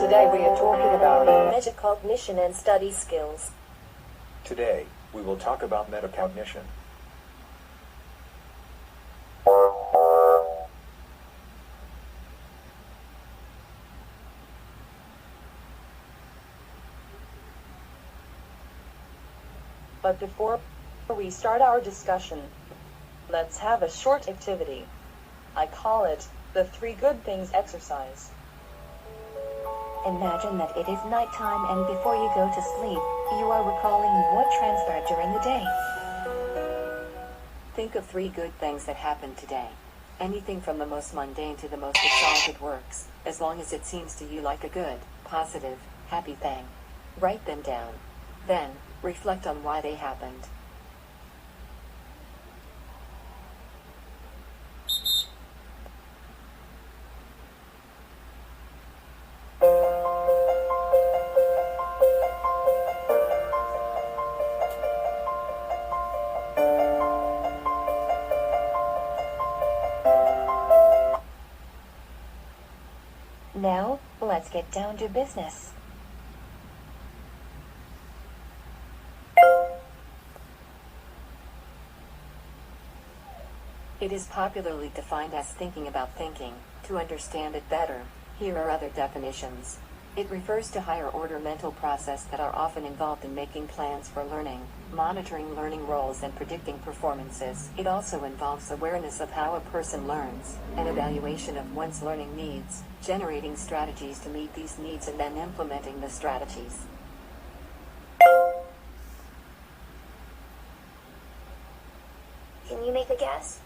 Today we are talking about metacognition and study skills. Today, we will talk about metacognition. But before we start our discussion, let's have a short activity. I call it the 3 good things exercise. Imagine that it is nighttime and before you go to sleep, you are recalling what transpired during the day. Think of 3 good things that happened today. Anything from the most mundane to the most exalted works, as long as it seems to you like a good, positive, happy thing. Write them down. Then, reflect on why they happened. Now, let's get down to business. It is popularly defined as thinking about thinking. To understand it better, here are other definitions. It refers to higher-order mental process that are often involved in making plans for learning, monitoring learning roles and predicting performances. It also involves awareness of how a person learns, an evaluation of one's learning needs, generating strategies to meet these needs and then implementing the strategies. Can you make a guess?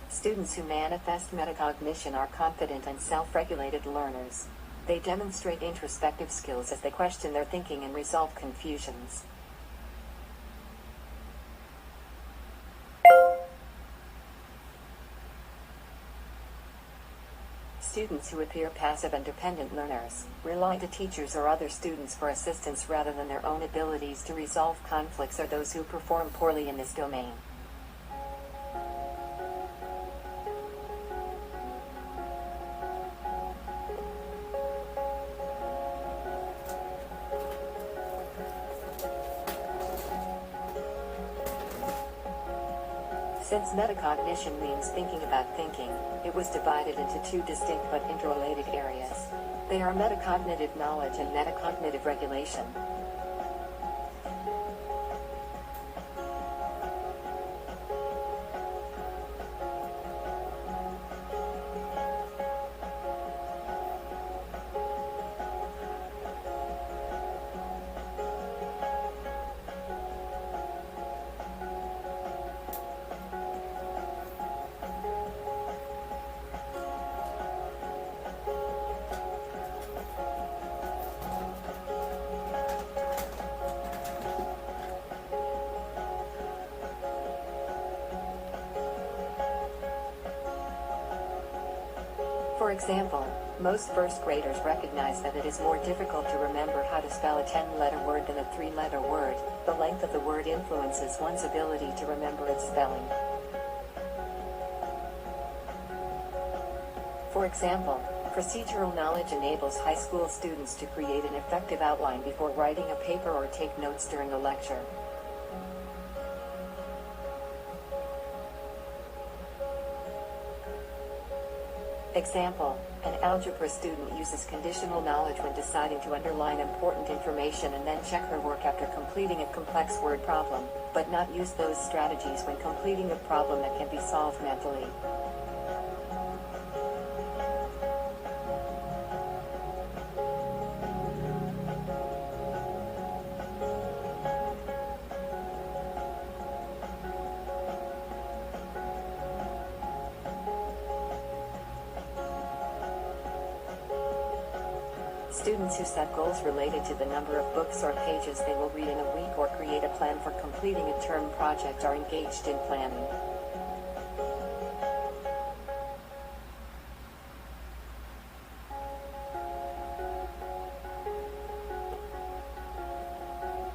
Students who manifest metacognition are confident and self-regulated learners. They demonstrate introspective skills as they question their thinking and resolve confusions. Students who appear passive and dependent learners rely to teachers or other students for assistance rather than their own abilities to resolve conflicts are those who perform poorly in this domain. Since metacognition means thinking about thinking, it was divided into 2 distinct but interrelated areas. They are metacognitive knowledge and metacognitive regulation. For example, most first graders recognize that it is more difficult to remember how to spell a 10-letter word than a 3-letter word. The length of the word influences one's ability to remember its spelling. For example, procedural knowledge enables high school students to create an effective outline before writing a paper or take notes during a lecture. Example, an algebra student uses conditional knowledge when deciding to underline important information and then check her work after completing a complex word problem, but not use those strategies when completing a problem that can be solved mentally. Students who set goals related to the number of books or pages they will read in a week or create a plan for completing a term project are engaged in planning.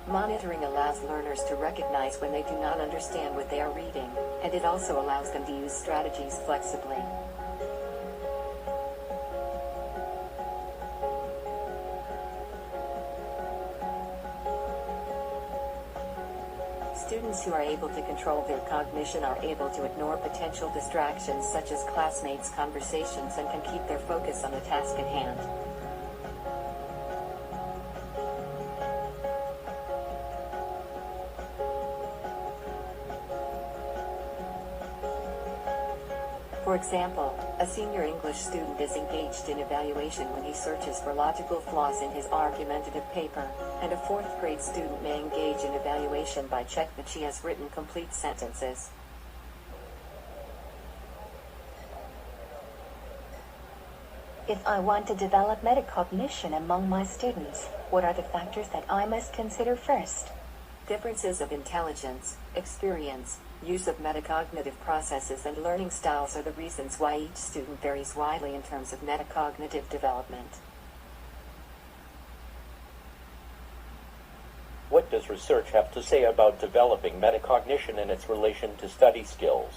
Monitoring allows learners to recognize when they do not understand what they are reading, and it also allows them to use strategies flexibly. Students who are able to control their cognition are able to ignore potential distractions such as classmates' conversations and can keep their focus on the task at hand. For example, a senior English student is engaged in evaluation when he searches for logical flaws in his argumentative paper, and a fourth grade student may engage in evaluation by check that she has written complete sentences. If I want to develop metacognition among my students, what are the factors that I must consider first? Differences of intelligence, experience, use of metacognitive processes and learning styles are the reasons why each student varies widely in terms of metacognitive development. What does research have to say about developing metacognition and its relation to study skills?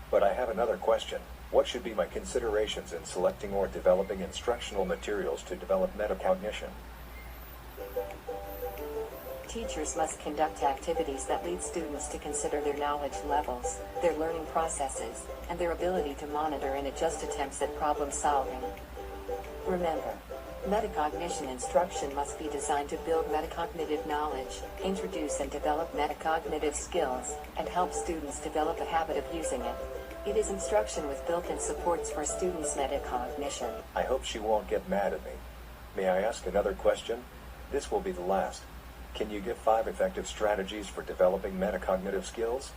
But I have another question. What should be my considerations in selecting or developing instructional materials to develop metacognition? Teachers must conduct activities that lead students to consider their knowledge levels, their learning processes, and their ability to monitor and adjust attempts at problem solving. Remember, metacognition instruction must be designed to build metacognitive knowledge, introduce and develop metacognitive skills, and help students develop a habit of using it. It is instruction with built-in supports for students' metacognition. I hope she won't get mad at me. May I ask another question? This will be the last. Can you give 5 effective strategies for developing metacognitive skills?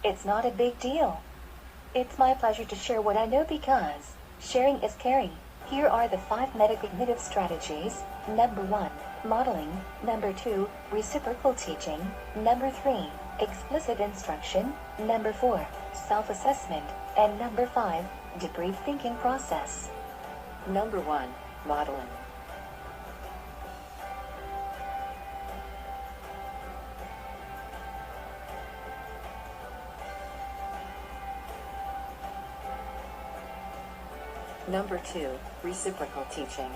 It's not a big deal. It's my pleasure to share what I know because sharing is caring. Here are the 5 metacognitive strategies. Number 1, modeling. Number 2, reciprocal teaching. Number 3, explicit instruction. Number 4, self-assessment. And number 5, debrief thinking process. Number 1, modeling. Number 2, reciprocal teaching.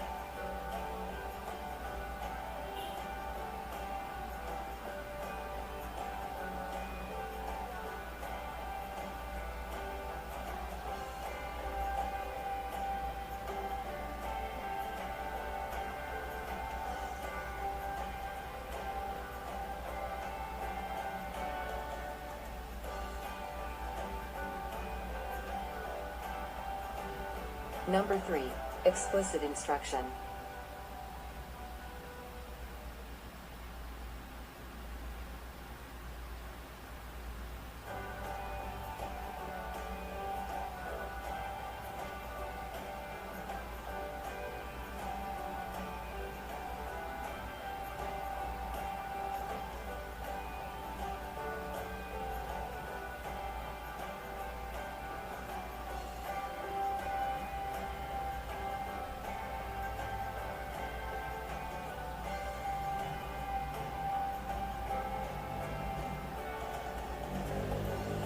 Number 3, explicit instruction.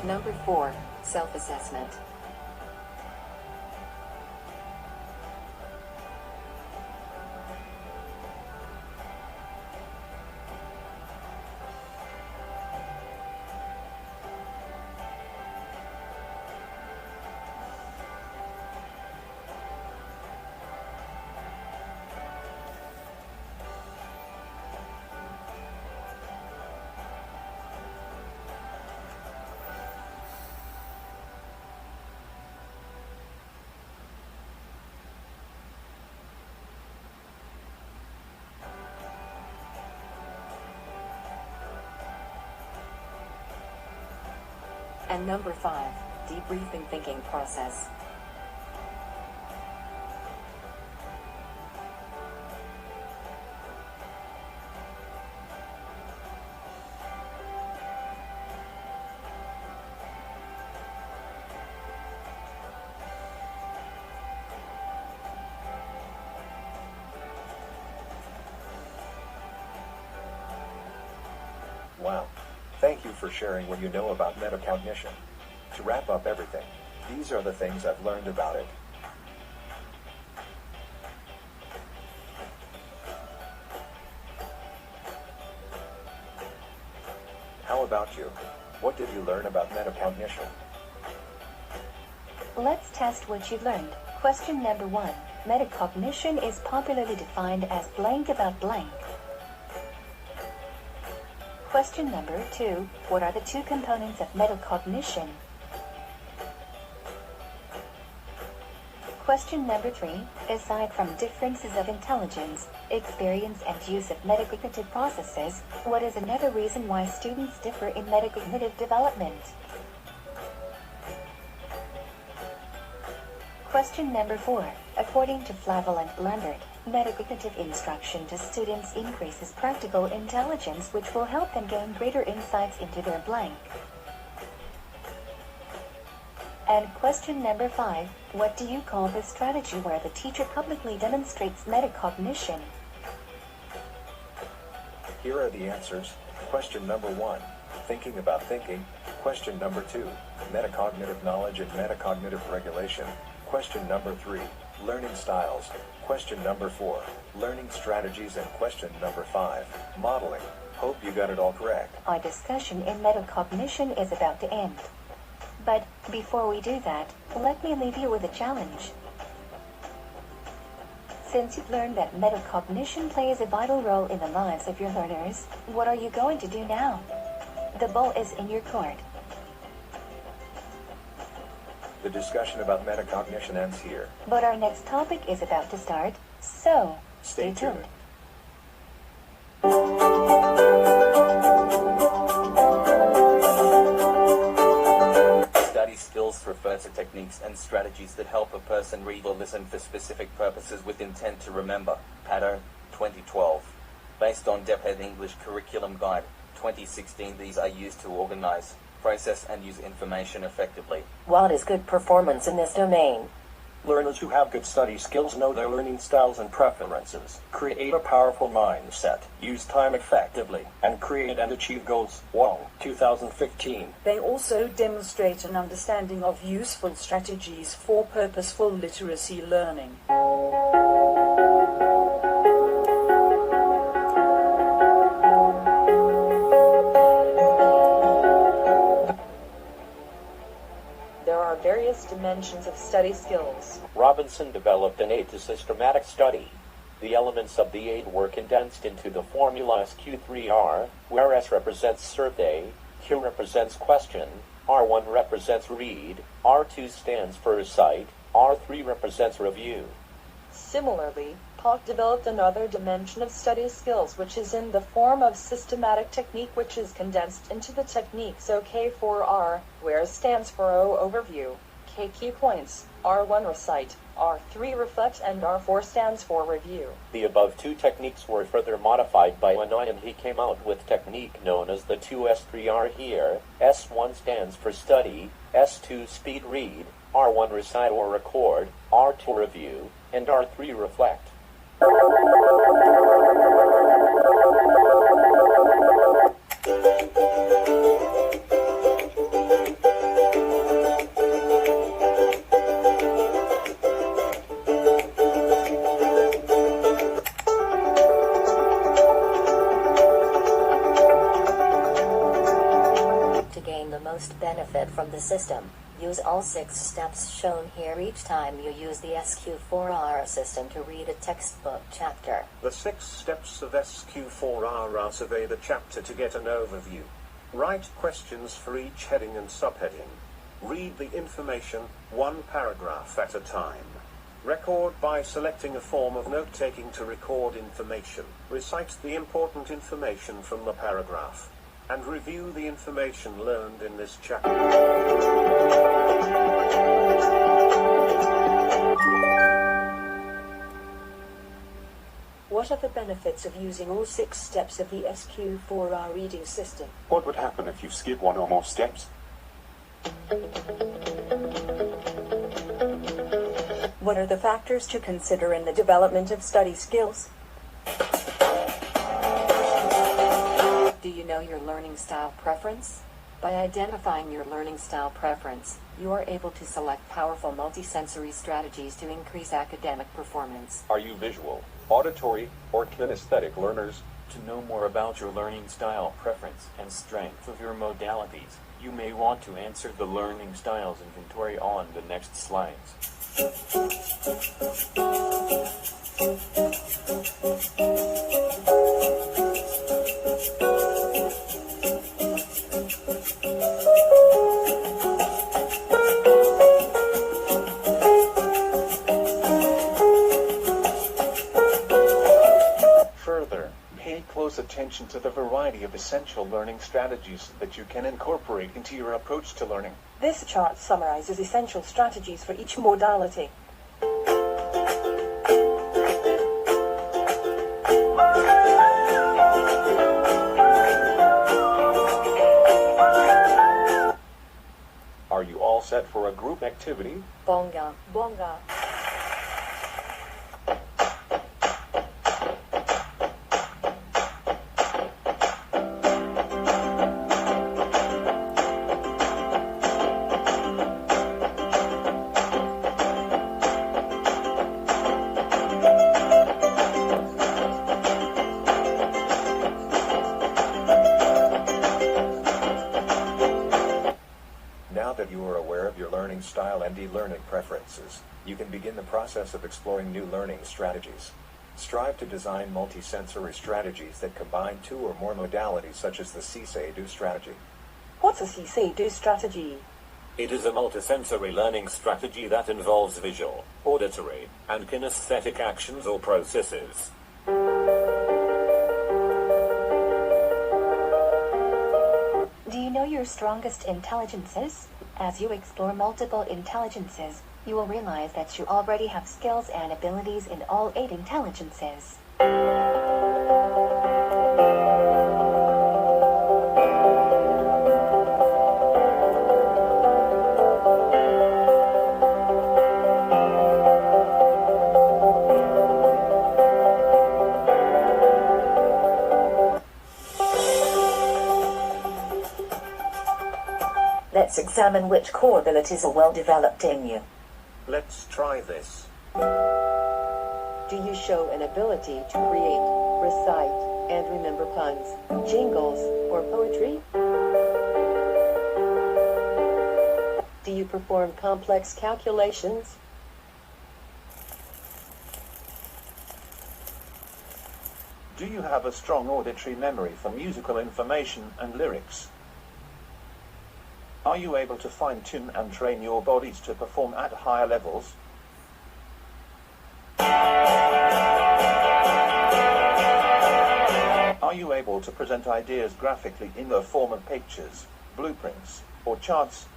Number 4, self-assessment. And number 5, debriefing thinking process. Wow. Thank you for sharing what you know about metacognition. To wrap up everything, these are the things I've learned about it. How about you? What did you learn about metacognition? Let's test what you've learned. Question number 1. Metacognition is popularly defined as blank about blank. Question number 2. What are the two components of metacognition? Question number 3. Aside from differences of intelligence, experience and use of metacognitive processes, what is another reason why students differ in metacognitive development? Question number 4. According to Flavel and Lambert, metacognitive instruction to students increases practical intelligence, which will help them gain greater insights into their blank. And question number 5, what do you call the strategy where the teacher publicly demonstrates metacognition? Here are the answers. Question number 1, thinking about thinking. Question number 2, metacognitive knowledge and metacognitive regulation. Question number 3, learning styles. Question number 4, learning strategies. And question number 5, modeling. Hope you got it all correct. Our discussion in metacognition is about to end. But before we do that, let me leave you with a challenge. Since you've learned that metacognition plays a vital role in the lives of your learners, what are you going to do now? The ball is in your court. The discussion about metacognition ends here. But our next topic is about to start, so stay tuned. Study skills refer to techniques and strategies that help a person read or listen for specific purposes with intent to remember. Pattern, 2012. Based on DepEd English Curriculum Guide, 2016. These are used to organize, process and use information effectively. What is good performance in this domain? Learners who have good study skills know their learning styles and preferences, create a powerful mindset, use time effectively, and create and achieve goals. Vyond, 2015. They also demonstrate an understanding of useful strategies for purposeful literacy learning. Various dimensions of study skills. Robinson developed an aid to systematic study. The elements of the aid were condensed into the formula SQ3R, where S represents survey, Q represents question, R1 represents read, R2 stands for recite, R3 represents review. Similarly, POC developed another dimension of study skills, which is in the form of systematic technique, which is condensed into the techniques OK4R, where S stands for O overview, K key points, R1 recite, R3 reflect, and R4 stands for review. The above two techniques were further modified by Vyond, and he came out with technique known as the 2S3R here. S1 stands for study, S2 speed read, R1 recite or record, R2 review, and R3 reflect. To gain the most benefit from the system, use all 6 steps shown here each time you use the SQ4R system to read a textbook chapter. The 6 steps of SQ4R are: survey the chapter to get an overview. Write questions for each heading and subheading. Read the information, 1 paragraph at a time. Record by selecting a form of note-taking to record information. Recite the important information from the paragraph. and review the information learned in this chapter. What are the benefits of using all 6 steps of the SQ4R reading system? What would happen if you skip one or more steps? What are the factors to consider in the development of study skills? Do you know your learning style preference? By identifying your learning style preference, you are able to select powerful multisensory strategies to increase academic performance. Are you visual, auditory, or kinesthetic learners? To know more about your learning style preference and strength of your modalities, you may want to answer the learning styles inventory on the next slides. Further, pay close attention to the variety of essential learning strategies that you can incorporate into your approach to learning. This chart summarizes essential strategies for each modality. Are you all set for a group activity? Bonga, bonga. Now that you are aware of your learning style and e-learning preferences, you can begin the process of exploring new learning strategies. Strive to design multisensory strategies that combine 2 or more modalities such as the see-say-do strategy. What's a see-say-do strategy? It is a multisensory learning strategy that involves visual, auditory, and kinesthetic actions or processes. Do you know your strongest intelligences? As you explore multiple intelligences, you will realize that you already have skills and abilities in all 8 intelligences. Let's examine which core abilities are well developed in you. Let's try this. Do you show an ability to create, recite, and remember puns, jingles, or poetry? Do you perform complex calculations? Do you have a strong auditory memory for musical information and lyrics? Are you able to fine-tune and train your bodies to perform at higher levels? Are you able to present ideas graphically in the form of pictures, blueprints, or charts?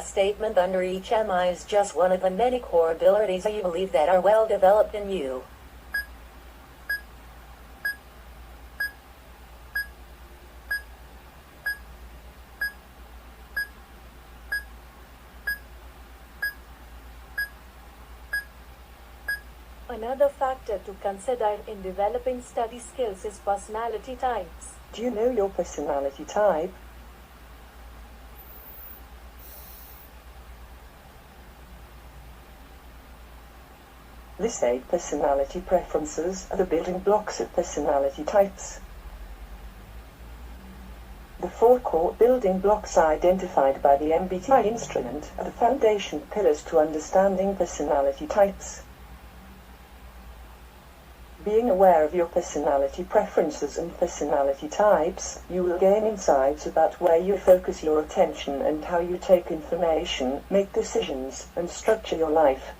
Statement under each MI is just one of the many core abilities you believe that are well developed in you. Another factor to consider in developing study skills is personality types. Do you know your personality type? We say personality preferences are the building blocks of personality types. The 4 core building blocks identified by the MBTI instrument are the foundation pillars to understanding personality types. Being aware of your personality preferences and personality types, you will gain insights about where you focus your attention and how you take information, make decisions, and structure your life.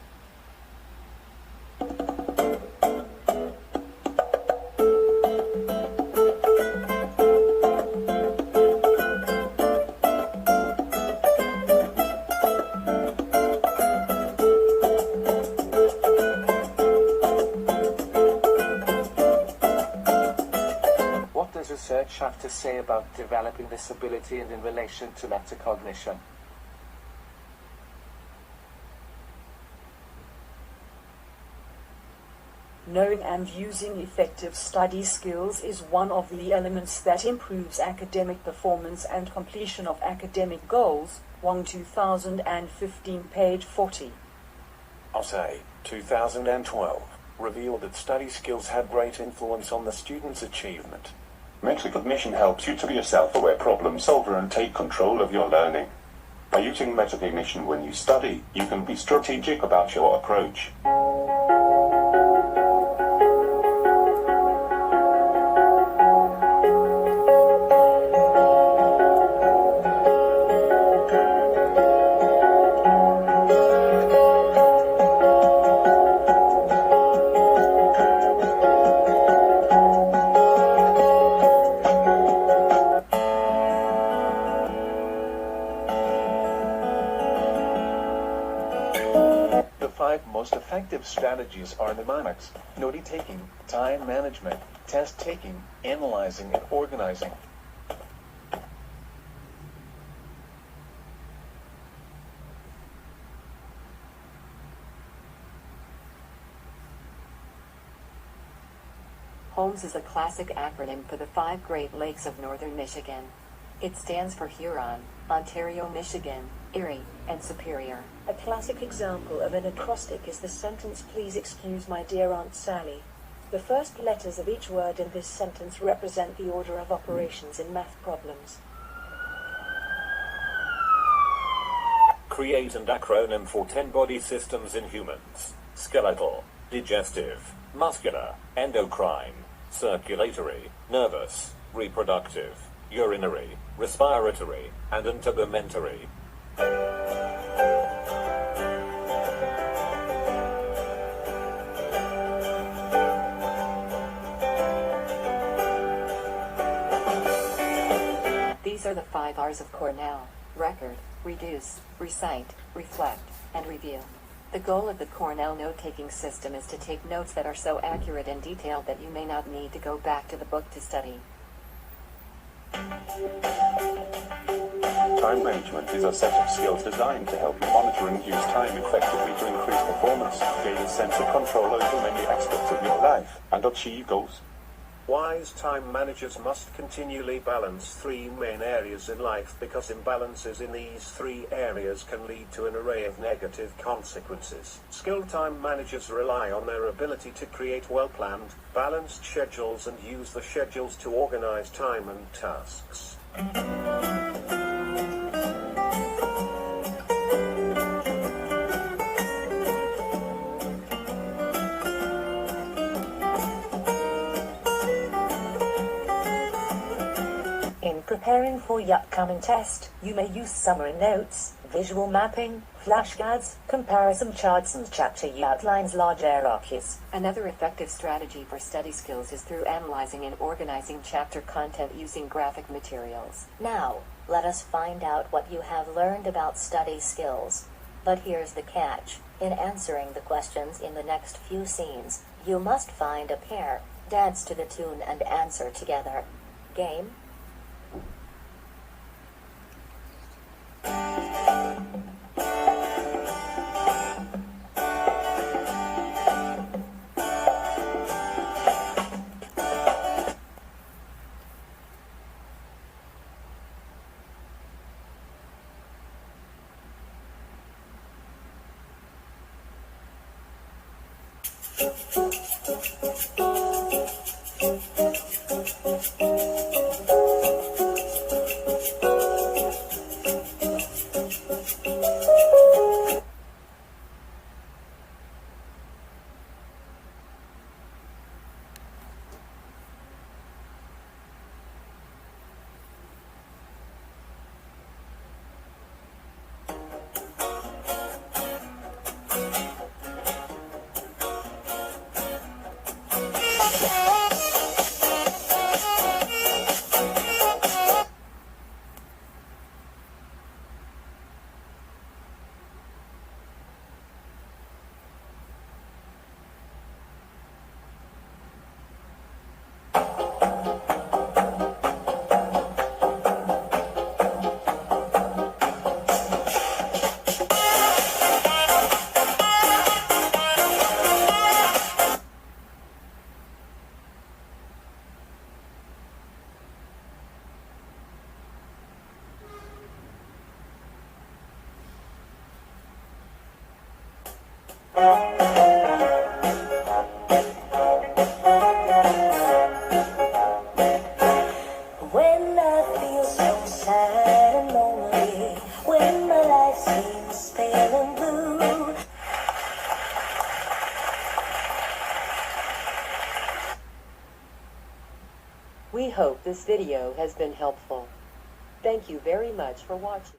Research have to say about developing this ability and in relation to metacognition? Knowing and using effective study skills is one of the elements that improves academic performance and completion of academic goals. Vyond 2015, page 40. Assay 2012 revealed that study skills had great influence on the student's achievement. Metacognition helps you to be a self-aware problem solver and take control of your learning. By using metacognition when you study, you can be strategic about your approach. Most effective strategies are mnemonics, note-taking, time management, test-taking, analyzing, and organizing. HOLMES is a classic acronym for the 5 Great Lakes of Northern Michigan. It stands for Huron, Ontario, Michigan, Erie, and Superior. A classic example of an acrostic is the sentence, "Please excuse my dear Aunt Sally." The first letters of each word in this sentence represent the order of operations in math problems. Create an acronym for 10 body systems in humans: skeletal, digestive, muscular, endocrine, circulatory, nervous, reproductive, urinary, respiratory, and integumentary. These are the 5 R's of Cornell: record, reduce, recite, reflect, and review. The goal of the Cornell note-taking system is to take notes that are so accurate and detailed that you may not need to go back to the book to study. Time management is a set of skills designed to help you monitor and use time effectively to increase performance, gain a sense of control over many aspects of your life, and achieve goals. Wise time managers must continually balance 3 main areas in life because imbalances in these 3 areas can lead to an array of negative consequences. Skilled time managers rely on their ability to create well-planned, balanced schedules and use the schedules to organize time and tasks. In preparing for your upcoming test, you may use summary notes, visual mapping, flashcards, comparison charts, and chapter outlines, large hierarchies. Another effective strategy for study skills is through analyzing and organizing chapter content using graphic materials. Now, let us find out what you have learned about study skills. But here's the catch. In answering the questions in the next few scenes, you must find a pair, dance to the tune, and answer together. Game? When I feel so sad and lonely, when my life seems pale and blue, we hope this video has been helpful. Thank you very much for watching.